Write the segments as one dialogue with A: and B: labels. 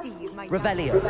A: see, my
B: Revelio.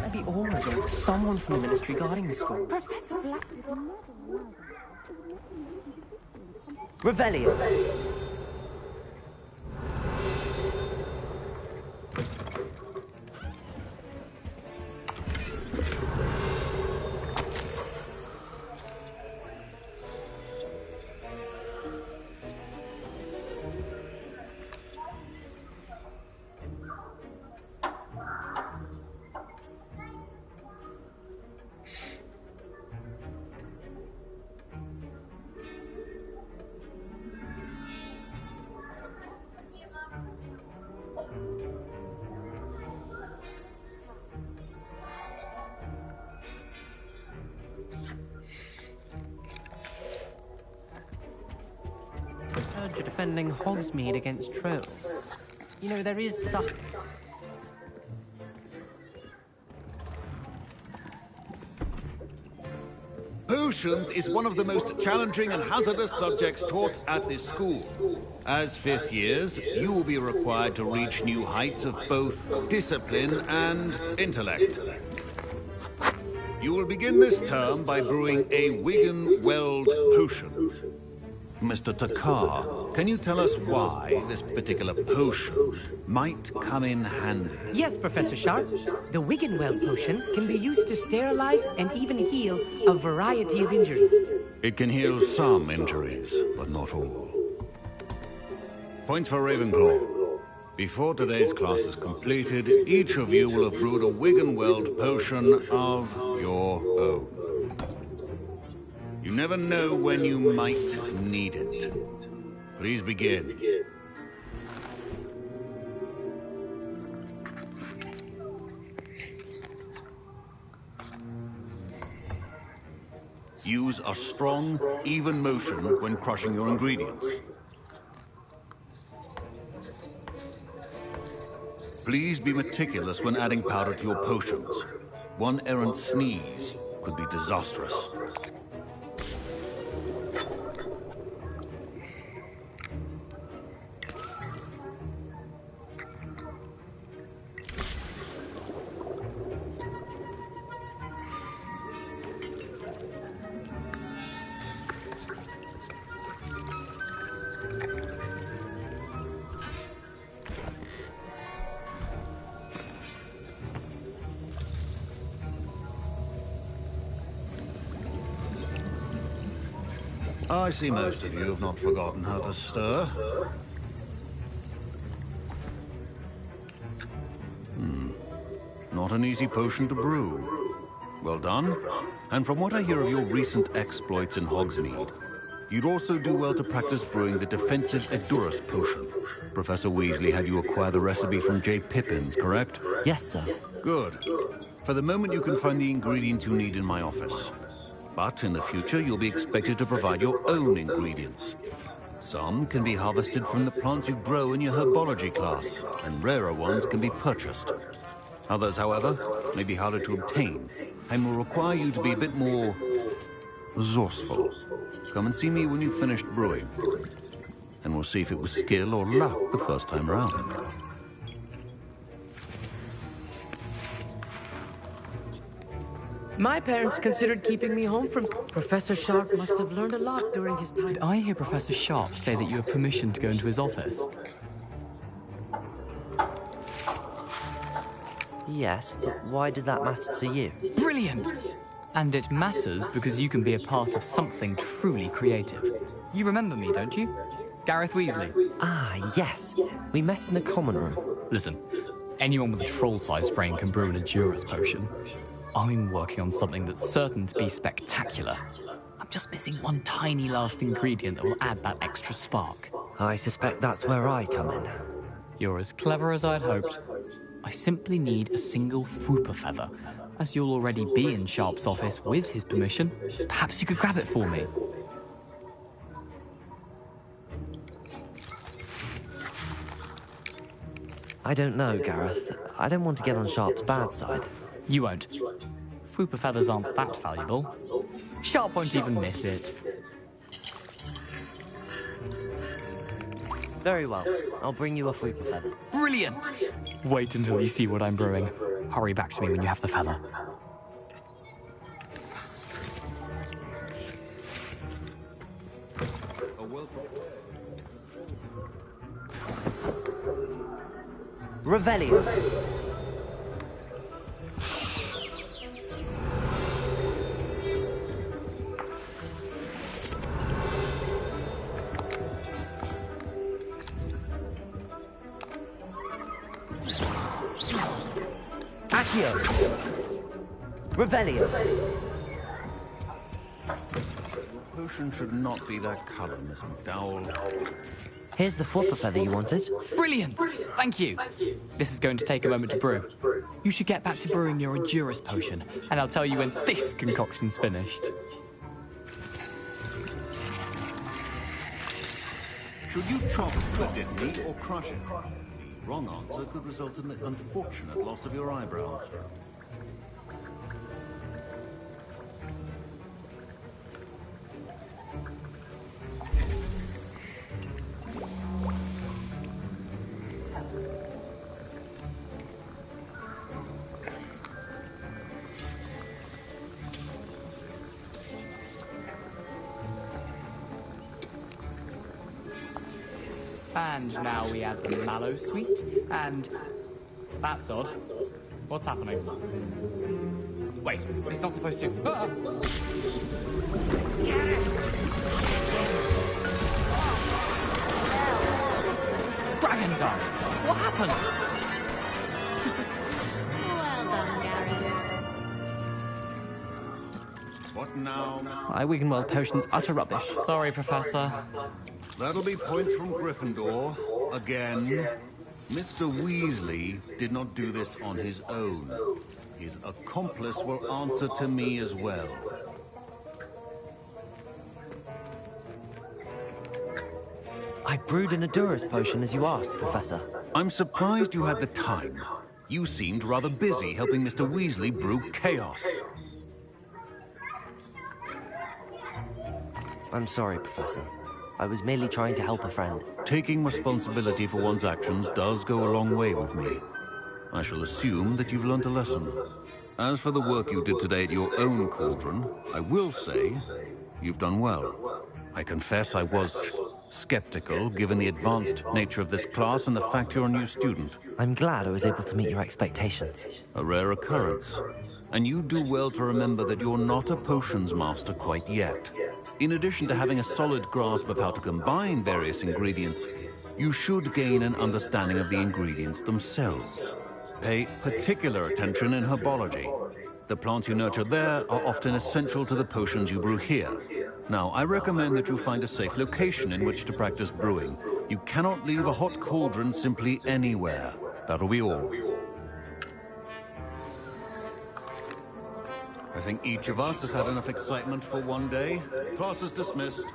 C: Maybe Aura or someone from the ministry guarding the school.
A: Professor Black.
B: Revelio.
C: You're defending Hogsmeade against trolls. You know, there is some...
D: Potions is one of the most challenging and hazardous subjects taught at this school. As fifth years, you will be required to reach new heights of both discipline and intellect. You will begin this term by brewing a Wigan-Weld potion. Mr. Takar, can you tell us why this particular potion might come in handy?
E: Yes, Professor Sharp. The Wiggenweld potion can be used to sterilize and even heal a variety of injuries.
D: It can heal some injuries, but not all. Points for Ravenclaw. Before today's class is completed, each of you will have brewed a Wiggenweld potion of your own. You never know when you might need it. Please begin. Use a strong, even motion when crushing your ingredients. Please be meticulous when adding powder to your potions. One errant sneeze could be disastrous. I see most of you have not forgotten how to stir. Not an easy potion to brew. Well done. And from what I hear of your recent exploits in Hogsmeade, you'd also do well to practice brewing the defensive Edurus potion. Professor Weasley had you acquire the recipe from J. Pippins, correct?
C: Yes, sir.
D: Good. For the moment, you can find the ingredients you need in my office. But in the future, you'll be expected to provide your own ingredients. Some can be harvested from the plants you grow in your herbology class, and rarer ones can be purchased. Others, however, may be harder to obtain, and will require you to be a bit more resourceful. Come and see me when you've finished brewing, and we'll see if it was skill or luck the first time round.
E: My parents considered keeping me home from... Professor Sharp must have learned a lot during his time.
F: Did I hear Professor Sharp say that you have permission to go into his office?
B: Yes, but why does that matter to you?
F: Brilliant! And it matters because you can be a part of something truly creative. You remember me, don't you? Gareth Weasley.
B: Ah, yes. We met in the common room.
F: Listen, anyone with a troll-sized brain can brew an Edurus potion. I'm working on something that's certain to be spectacular. I'm just missing one tiny last ingredient that will add that extra spark.
B: I suspect that's where I come in.
F: You're as clever as I'd hoped. I simply need a single Fwooper feather. As you'll already be in Sharp's office with his permission, perhaps you could grab it for me.
B: I don't know, Gareth. I don't want to get on Sharp's bad side.
F: You won't. Fwooper feathers aren't that valuable. Sharp won't even miss it.
B: Very well. I'll bring you a Fwooper feather.
F: Brilliant! Wait until you see what I'm brewing. Hurry back to me when you have the feather.
B: Revelio. Accio. Revelio.
D: Potion should not be that color, Miss McDowell.
B: Here's the Fwooper feather you wanted.
F: Brilliant! Thank you! This is going to take a moment to brew. You should get back to brewing your Endurus potion, and I'll tell you when this concoction's finished.
D: Should you chop the didn't or crush it? The wrong answer could result in the unfortunate loss of your eyebrows.
F: And now we add the mallow sweet, and... That's odd. What's happening? Wait, it's not supposed to... Ah! Dragon Dog! What happened?
A: Well done, Gareth.
D: What now, Mr.
C: My Wiggenweld potion's utter rubbish.
F: Sorry, Professor.
D: That'll be points from Gryffindor. Again. Mr. Weasley did not do this on his own. His accomplice will answer to me as well.
B: I brewed an Endurus potion as you asked, Professor.
D: I'm surprised you had the time. You seemed rather busy helping Mr. Weasley brew chaos.
B: I'm sorry, Professor. I was merely trying to help a friend.
D: Taking responsibility for one's actions does go a long way with me. I shall assume that you've learnt a lesson. As for the work you did today at your own cauldron, I will say you've done well. I confess I was skeptical, given the advanced nature of this class and the fact you're a new student.
B: I'm glad I was able to meet your expectations.
D: A rare occurrence. And you do well to remember that you're not a potions master quite yet. In addition to having a solid grasp of how to combine various ingredients, you should gain an understanding of the ingredients themselves. Pay particular attention in herbology. The plants you nurture there are often essential to the potions you brew here. Now, I recommend that you find a safe location in which to practice brewing. You cannot leave a hot cauldron simply anywhere. That'll be all. I think each of us has had enough excitement for one day. Class is dismissed.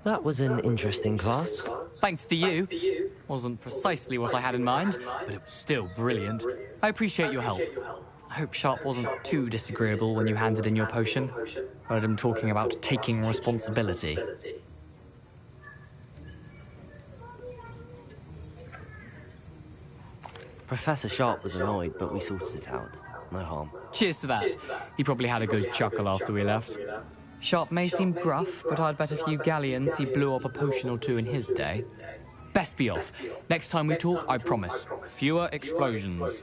B: That was an interesting class.
F: Thanks to you. Wasn't precisely what I had in mind, but it was still brilliant. I appreciate your help. I hope Sharp wasn't too disagreeable when you handed in your potion. Heard him talking about taking responsibility.
B: Professor Sharp was annoyed, but we sorted it out. No harm.
F: Cheers to that. He probably had a good chuckle after we left. Sharp may seem gruff, but I'd bet a few galleons he blew up a potion or two in his day. Best be off. Next time we talk, I promise, fewer explosions.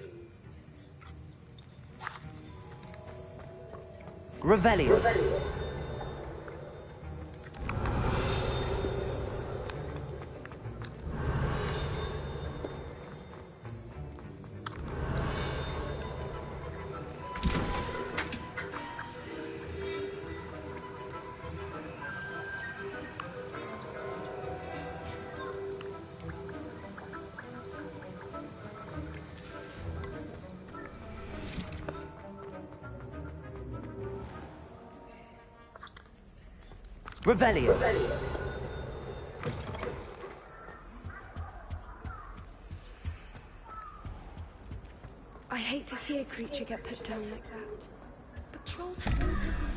B: Revelio.
E: Revelio.
G: I hate to see a creature get put down like that. But trolls have no business.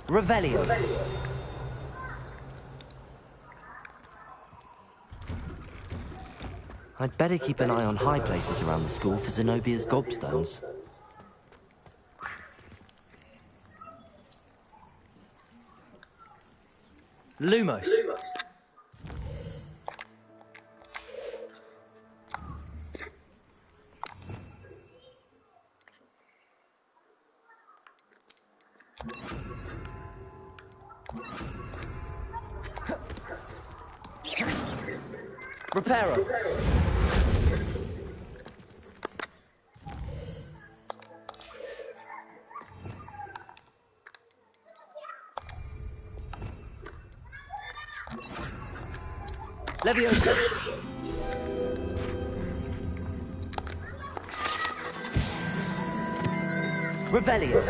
E: Revelio.
B: I'd better keep an eye on high places around the school for Zenobia's gobstones.
E: Lumos. Reparo. Leviosa. Revelio.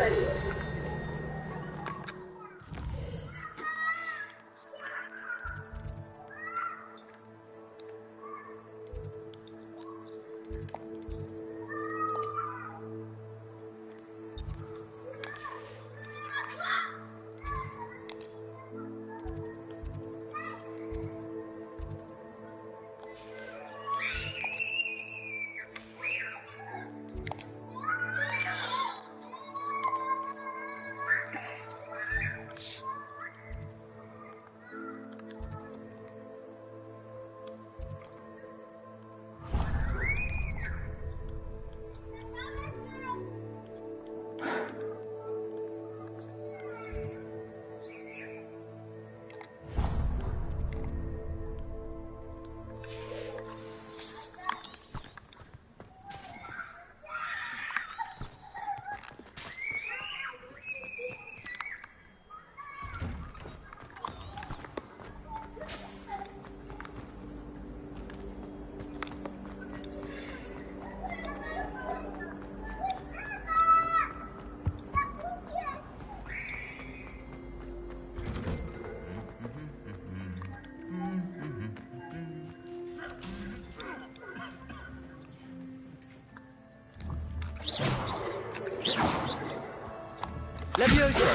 E: Leviosa.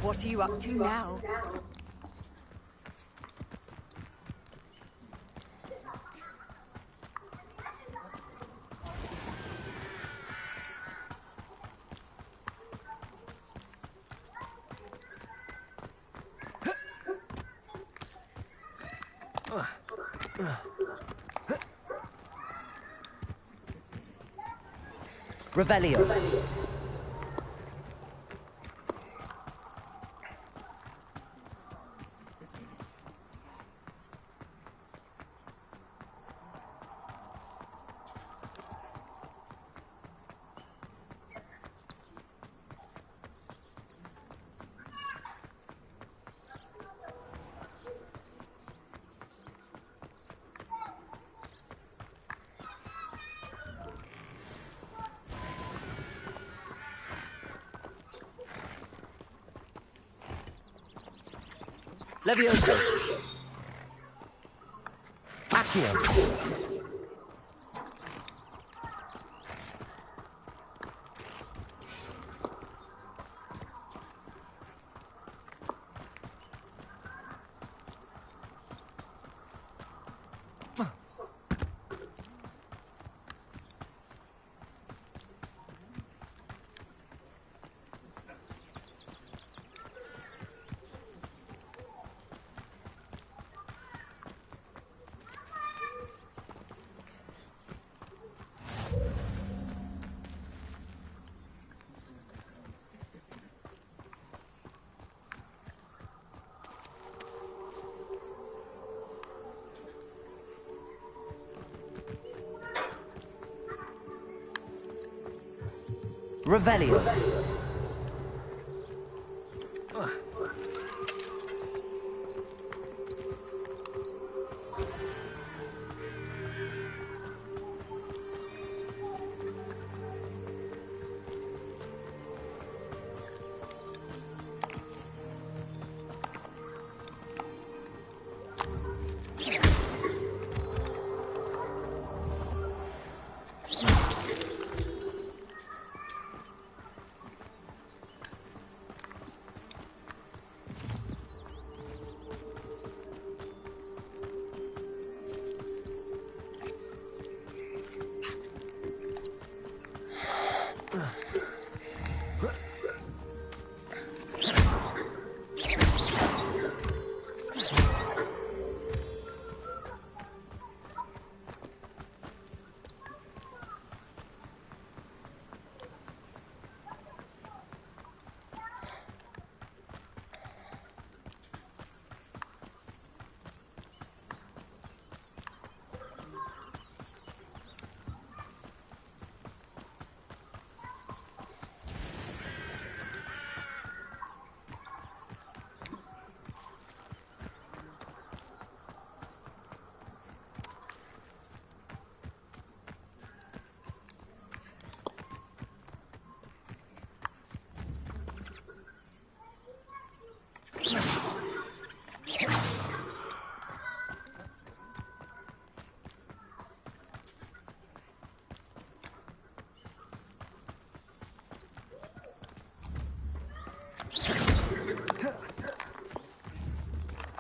H: What are you up to now?
E: Revelio. Leviosa. Accio.
B: Revelio.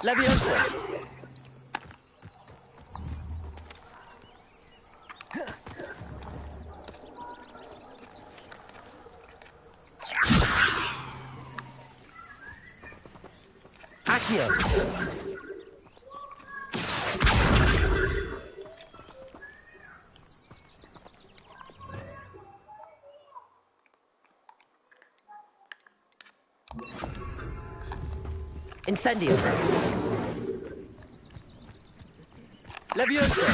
B: Leviosa. Accio. Incendio. Leviosa.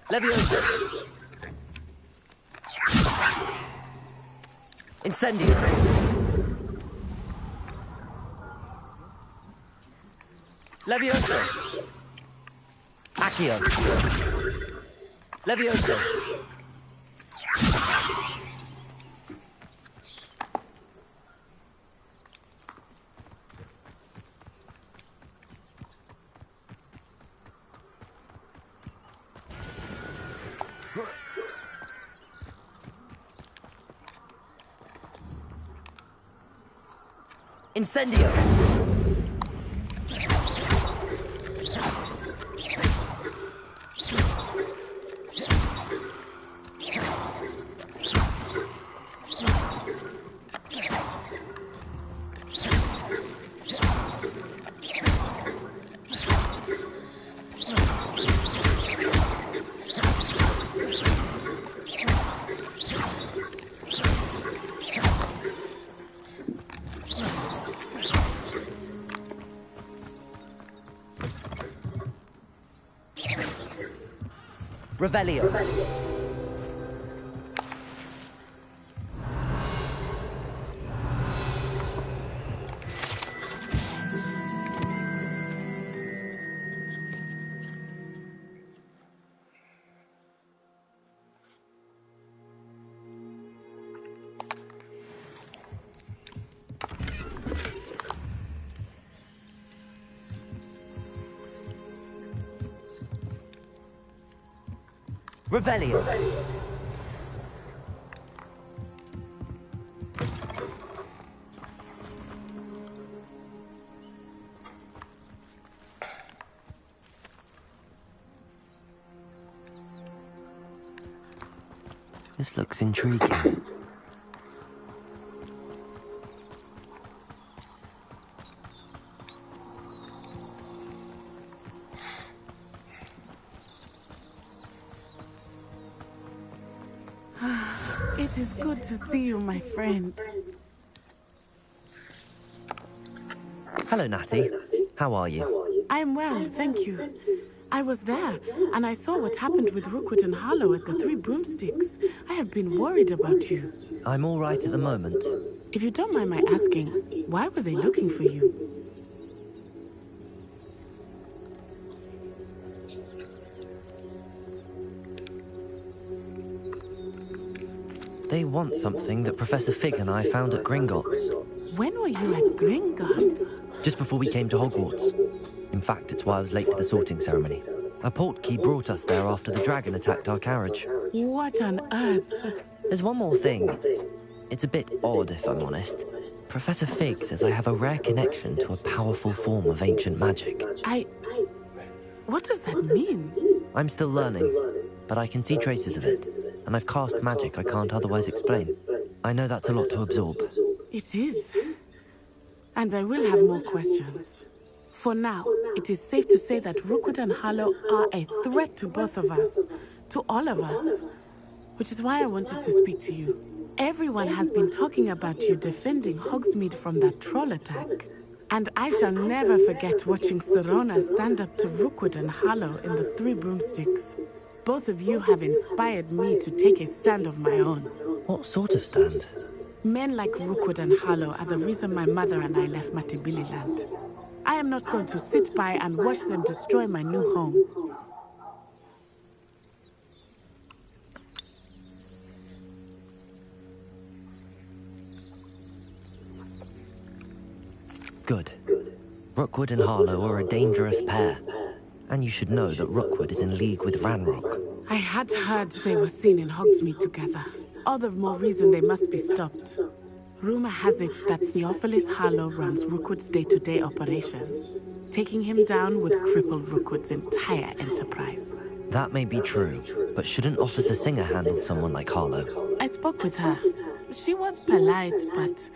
B: Leviosa. Incendio. Leviosa. Accio. Leviosa. Incendio. Revelio. Revelio. This looks intriguing.
I: It is good to see you, my friend.
B: Hello, Natty. How are you?
I: I'm well, thank you. I was there, and I saw what happened with Rookwood and Harlow at the Three Broomsticks. I have been worried about you.
B: I'm all right at the moment.
I: If you don't mind my asking, why were they looking for you?
B: They want something that Professor Fig and I found at Gringotts.
I: When were you at Gringotts?
B: Just before we came to Hogwarts. In fact, it's why I was late to the sorting ceremony. A portkey brought us there after the dragon attacked our carriage.
I: What on earth?
B: There's one more thing. It's a bit odd, if I'm honest. Professor Fig says I have a rare connection to a powerful form of ancient magic.
I: What does that mean?
B: I'm still learning, but I can see traces of it, and I've cast magic I can't otherwise explain. I know that's a lot to absorb.
I: It is. And I will have more questions. For now, it is safe to say that Rookwood and Harlow are a threat to both of us, to all of us. Which is why I wanted to speak to you. Everyone has been talking about you defending Hogsmeade from that troll attack. And I shall never forget watching Serona stand up to Rookwood and Harlow in the Three Broomsticks. Both of you have inspired me to take a stand of my own.
B: What sort of stand?
I: Men like Rookwood and Harlow are the reason my mother and I left Matibili-land. I am not going to sit by and watch them destroy my new home.
B: Good. Rookwood and Harlow are a dangerous pair. And you should know that Rookwood is in league with Ranrock.
I: I had heard they were seen in Hogsmeade together. All the more reason they must be stopped. Rumor has it that Theophilus Harlow runs Rookwood's day-to-day operations. Taking him down would cripple Rookwood's entire enterprise.
B: That may be true, but shouldn't Officer Singer handle someone like Harlow?
I: I spoke with her. She was polite, but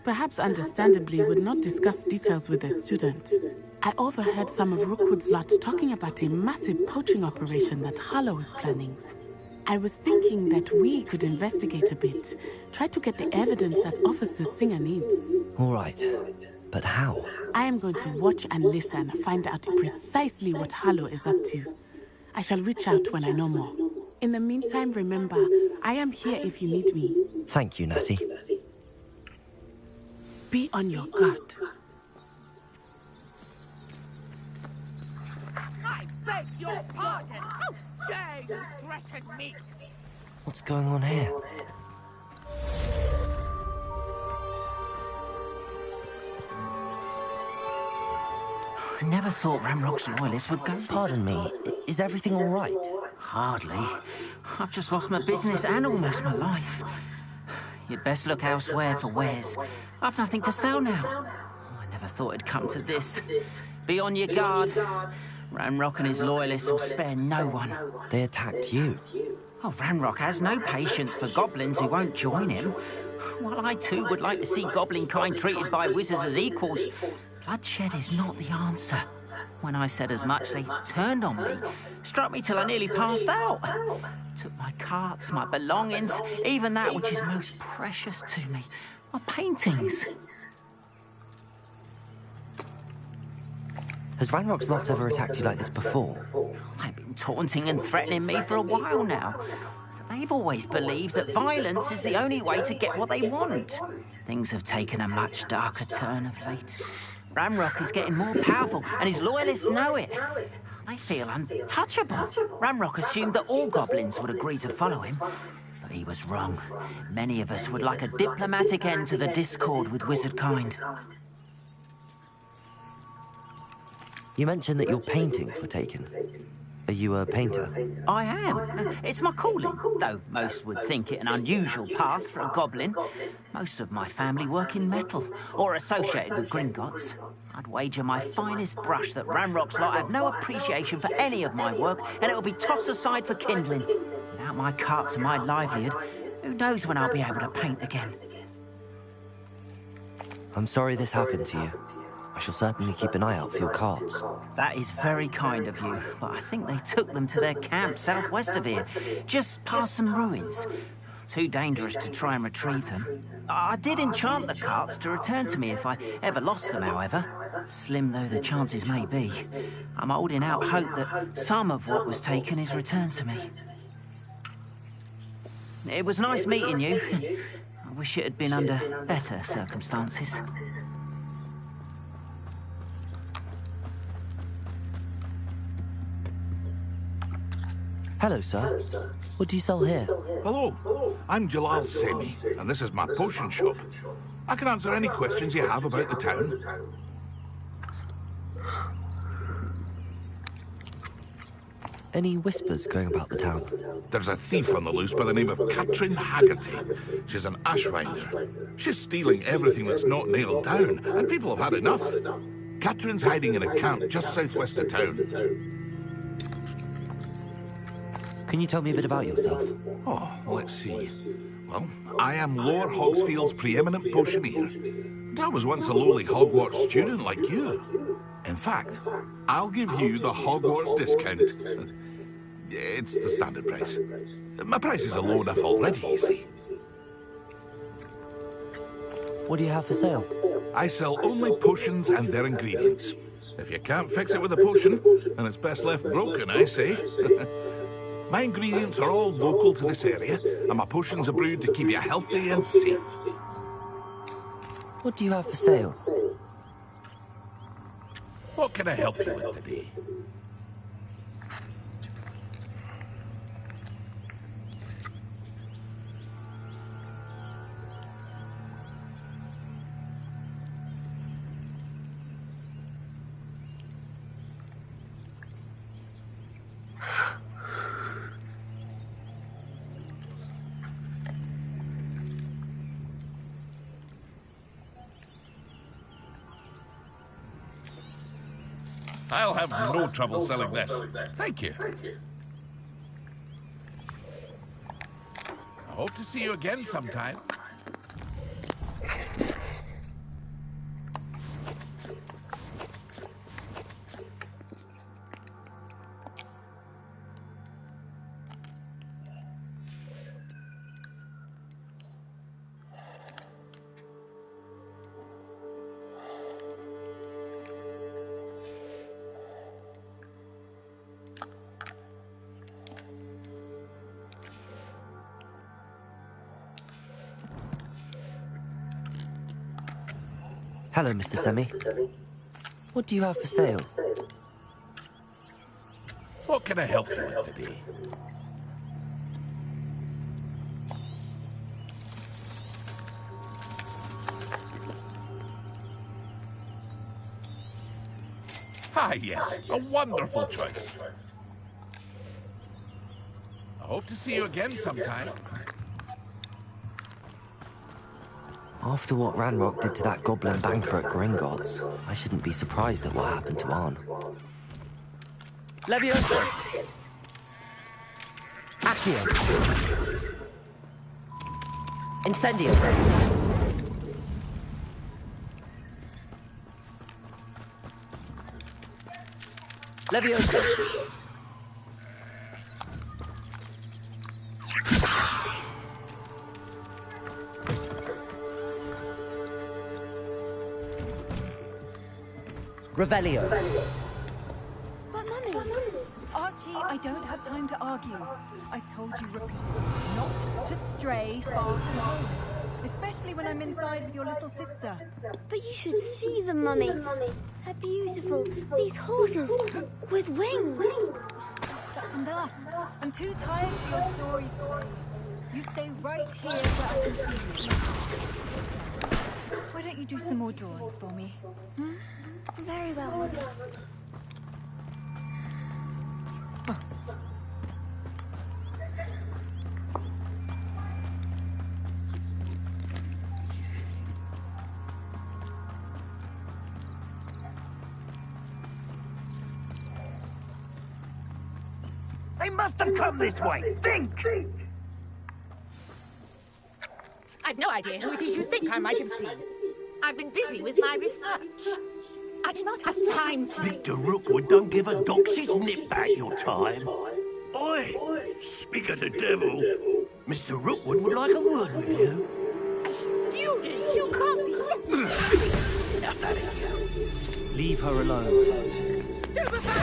I: perhaps understandably would not discuss details with a student. I overheard some of Rookwood's lot talking about a massive poaching operation that Harlow is planning. I was thinking that we could investigate a bit, try to get the evidence that Officer Singer needs.
B: All right, but how?
I: I am going to watch and listen, find out precisely what Harlow is up to. I shall reach out when I know more. In the meantime, remember, I am here if you need me.
B: Thank you, Natty.
I: Be on your guard.
J: I beg your pardon! How dare you threaten me?
B: What's going on here?
K: I never thought Ramrock's loyalists would go.
B: Pardon me, is everything all right?
K: Hardly. I've just lost my business and almost my life. You'd best look elsewhere for wares. I've nothing to sell now. I never thought it'd come to this. Be on your guard. Ranrock and his loyalists will spare no one.
B: They attacked you.
K: Oh, Ranrock has no patience for goblins who won't join him. While I too would like to see goblin kind treated by wizards as equals, bloodshed is not the answer. When I said as much, they turned on me, struck me till I nearly passed out. Took my carts, my belongings, even that which is most precious to me, my paintings.
B: Has Ranrock's lot ever attacked you like this before?
K: They've been taunting and threatening me for a while now. But they've always believed that violence is the only way to get what they want. Things have taken a much darker turn of late. Ranrock is getting more powerful, and his loyalists know it. They feel untouchable. Ranrock assumed that all goblins would agree to follow him. But he was wrong. Many of us would like a diplomatic end to the discord with wizard kind.
B: You mentioned that your paintings were taken. Are you a painter?
K: I am. It's my calling, though most would think it an unusual path for a goblin. Most of my family work in metal, or associated with Gringotts. I'd wager my finest brush that Ranrock's lot have no appreciation for any of my work, and it'll be tossed aside for kindling. Without my carts and my livelihood, who knows when I'll be able to paint again.
B: I'm sorry this happened to you. I shall certainly keep an eye out for your carts.
K: That is very kind of you, but I think they took them to their camp southwest of here, just past some ruins. Too dangerous to try and retrieve them. I did enchant the carts to return to me if I ever lost them, however. Slim though the chances may be, I'm holding out hope that some of what was taken is returned to me. It was nice meeting you. I wish it had been under better circumstances.
B: Hello, sir. What do you sell here?
L: Hello, I'm Jalal Semi, and this is my potion shop. I can answer any questions you have about the town.
B: Any whispers going about the town?
L: There's a thief on the loose by the name of Katrin Haggerty. She's an ashwinder. She's stealing everything that's not nailed down, and people have had enough. Katrin's hiding in a camp just southwest of town.
B: Can you tell me a bit about yourself?
L: Oh, let's see. Well, I am Lord Hogsfield's preeminent potioneer. And I was once a lowly Hogwarts student like you. In fact, I'll give you the Hogwarts discount. It's the standard price. My prices are low enough already, you see.
B: What do you have for sale?
L: I sell only potions and their ingredients. If you can't fix it with a potion, then it's best left broken, I say. My ingredients are all local to this area, and my potions are brewed to keep you healthy and safe.
B: What do you have for sale?
L: What can I help you with today? I'll have no trouble selling this. Thank you. I hope to see you again sometime.
B: Hello, Mr. Semi. What do you have for sale?
L: What can I help you with today? Ah, yes, a wonderful choice. I hope to see you again sometime.
B: After what Ranrock did to that goblin banker at Gringotts, I shouldn't be surprised at what happened to Arn. Leviosa! Accio! Incendio! Leviosa! Revelio.
G: But, Mummy...
H: Archie, I don't have time to argue. I've told you repeatedly not to stray far from home. Especially when I'm inside with your little sister.
G: But you should see them, Mummy. They're beautiful. These horses with wings.
H: That's enough. I'm too tired for your stories today. You stay right here where I can see you. Why don't you do some more drawings for me? Hmm?
G: Very well, Mummy.
M: They must have come this way. Think!
J: I've no idea who it is you think I might have seen. I've been busy with my research. I do not have time to...
M: Victor Rookwood don't give a doxy's nip back your time. Oi! Speak of the devil. Mr. Rookwood would like a word with you.
J: A student? You can't be serious.
M: Enough out of you.
B: Leave her alone.
J: Stupefy!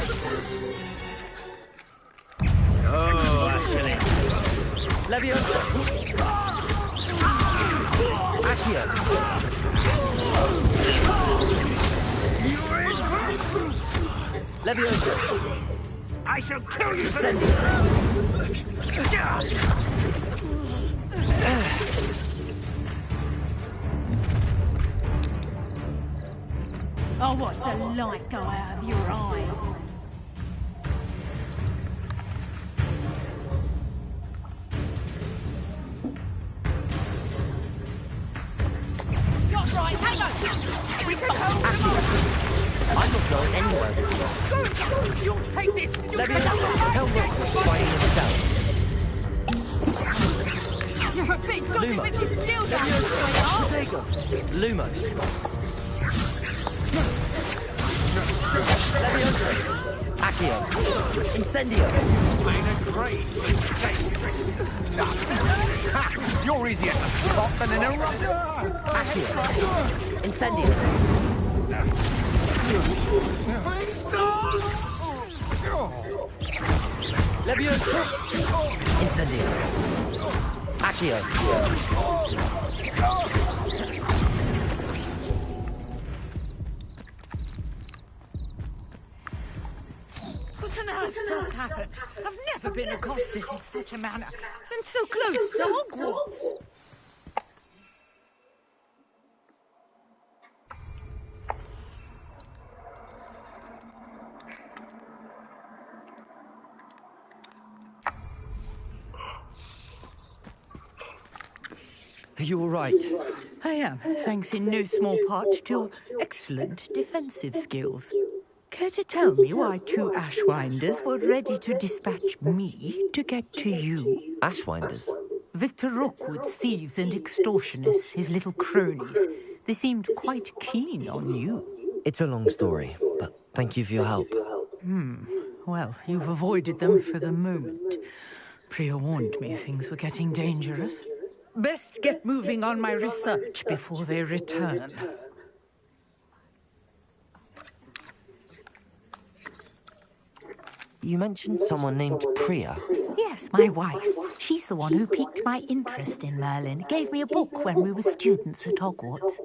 B: Oh, actually. Leviosa! Accio! Leviosa!
M: I shall kill you for
B: Send
M: this!
H: I'll watch the light go out of your eyes. Stop right, hang on! We can hold them off!
B: I'm not going anywhere with you.
H: You'll take this stupid...
B: Leviosa, tell Rookwood to find himself.
H: You're a bit dodgy
B: Lumos.
H: with your skills out,
B: Leviosa!
H: sweetheart!
B: Protego! Lumos! Leviosa! Accio! Incendio!
M: Made a great mistake. Ha! You're easier to spot than an eruptor.
B: Accio! Incendio!
M: Please stop!
B: Leviosa! Incendio! Accio!
J: What on earth just happened? I've never been accosted in such a manner, and so close to Hogwarts.
B: Are you all right?
J: I am, thanks in no small part to your excellent defensive skills. Care to tell me why two Ashwinders were ready to dispatch me to get to you?
B: Ashwinders?
J: Victor Rookwood's thieves and extortionists, his little cronies. They seemed quite keen on you.
B: It's a long story, but thank you for your help.
J: Well, you've avoided them for the moment. Priya warned me things were getting dangerous. Best get moving on my research before they return.
B: You mentioned someone named Priya.
J: Yes, my wife. She's the one who piqued my interest in Merlin. Gave me a book when we were students at Hogwarts.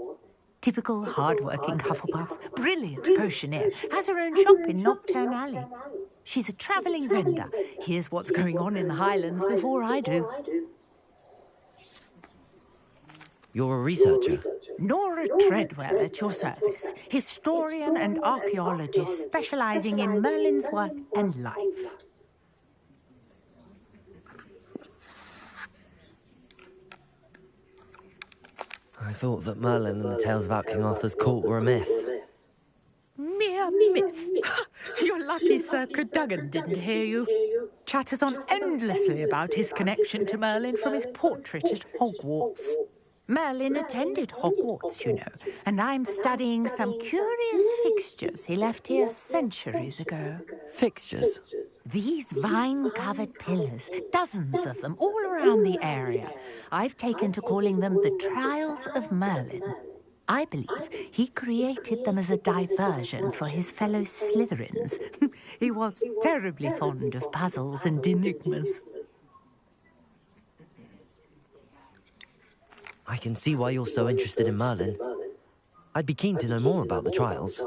J: Typical hard-working Hufflepuff, brilliant potioneer, has her own shop in Knockturn Alley. She's a travelling vendor. Hears what's going on in the Highlands before I do.
B: You're a researcher?
J: Nora Treadwell at your service. Historian and archaeologist specialising in Merlin's work and life.
B: I thought that Merlin and the tales about King Arthur's court were a myth.
J: Mere myth. You're lucky Sir Cadogan didn't hear you. Chatters on endlessly about his connection to Merlin from his portrait at Hogwarts. Merlin attended Hogwarts, you know, and I'm studying some curious fixtures he left here centuries ago.
B: Fixtures?
J: These vine-covered pillars, dozens of them, all around the area. I've taken to calling them the Trials of Merlin. I believe he created them as a diversion for his fellow Slytherins. He was terribly fond of puzzles and enigmas.
B: I can see why you're so interested in Merlin. I'd be keen to know more about the trials.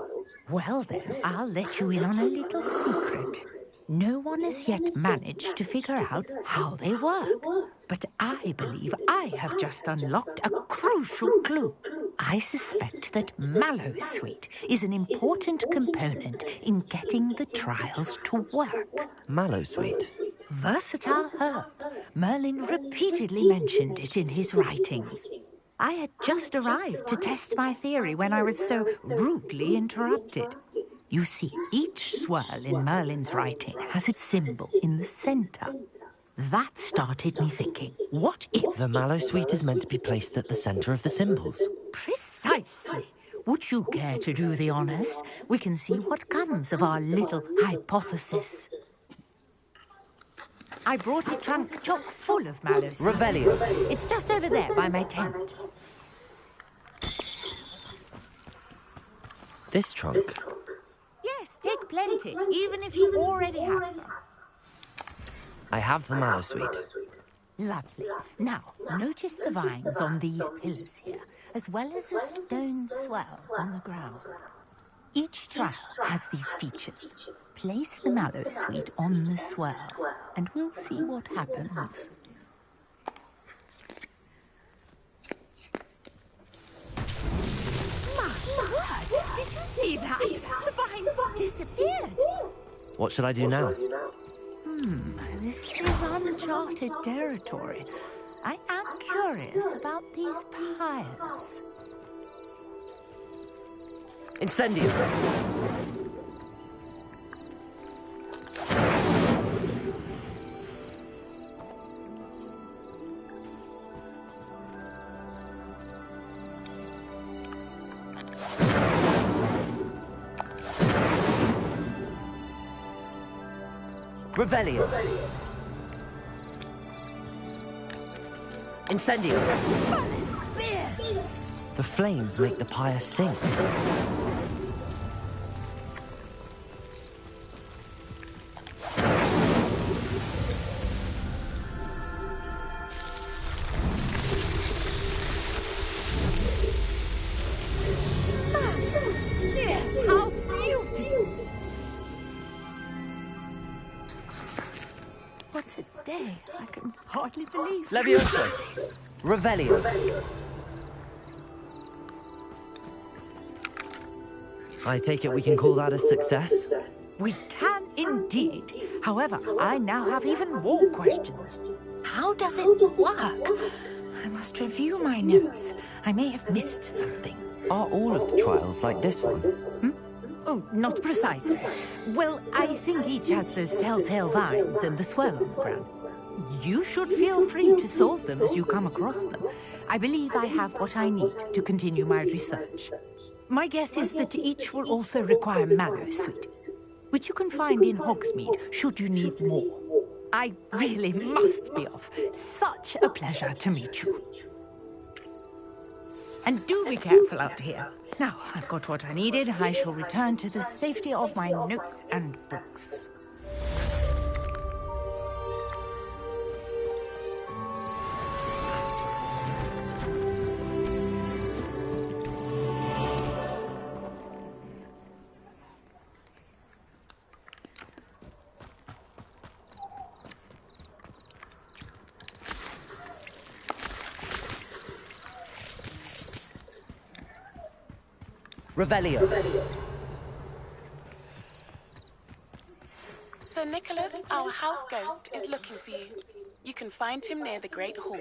J: Well then, I'll let you in on a little secret. No one has yet managed to figure out how they work. But I believe I have just unlocked a crucial clue. I suspect that Mallowsweet is an important component in getting the trials to work.
B: Mallowsweet?
J: Versatile herb. Merlin repeatedly mentioned it in his writings. I had just arrived to test my theory when I was so rudely interrupted. You see, each swirl in Merlin's writing has a symbol in the centre. That started me thinking, what if...
B: The Mallowsweet is meant to be placed at the centre of the symbols.
J: Precisely. Would you care to do the honours? We can see what comes of our little hypothesis. I brought a trunk chock full of mallow sweet.
B: Revelio.
J: It's just over there by my tent.
B: This trunk?
J: Yes, take plenty, even if you already have some.
B: I have the mallow sweet.
J: Lovely. Now, notice the vines on these pillars here, as well as a stone swell on the ground. Each trial has these features. Place the mallow sweet on the swell, and we'll see what happens. My word! Did you see that? The vines disappeared.
B: What should I do now?
J: This is uncharted territory. I am curious about these pyres.
B: Incendio! Revelio! Incendio! The flames make the pyre sink.
J: How beautiful! What a day. I can hardly believe it.
B: Levioso! Revelio! I take it we can call that a success?
J: We can indeed. However, I now have even more questions. How does it work? I must review my notes. I may have missed something.
B: Are all of the trials like this one?
J: Oh, not precisely. Well, I think each has those telltale vines and the swirl on the ground. You should feel free to solve them as you come across them. I believe I have what I need to continue my research. My guess is that each will also require mallow sweet, which you can find in Hogsmeade should you need more. I really must be off. Such a pleasure to meet you. And do be careful out here. Now, I've got what I needed. I shall return to the safety of my notes and books.
B: Revelio.
I: Sir Nicholas, our house ghost, is looking for you. You can find him near the Great Hall.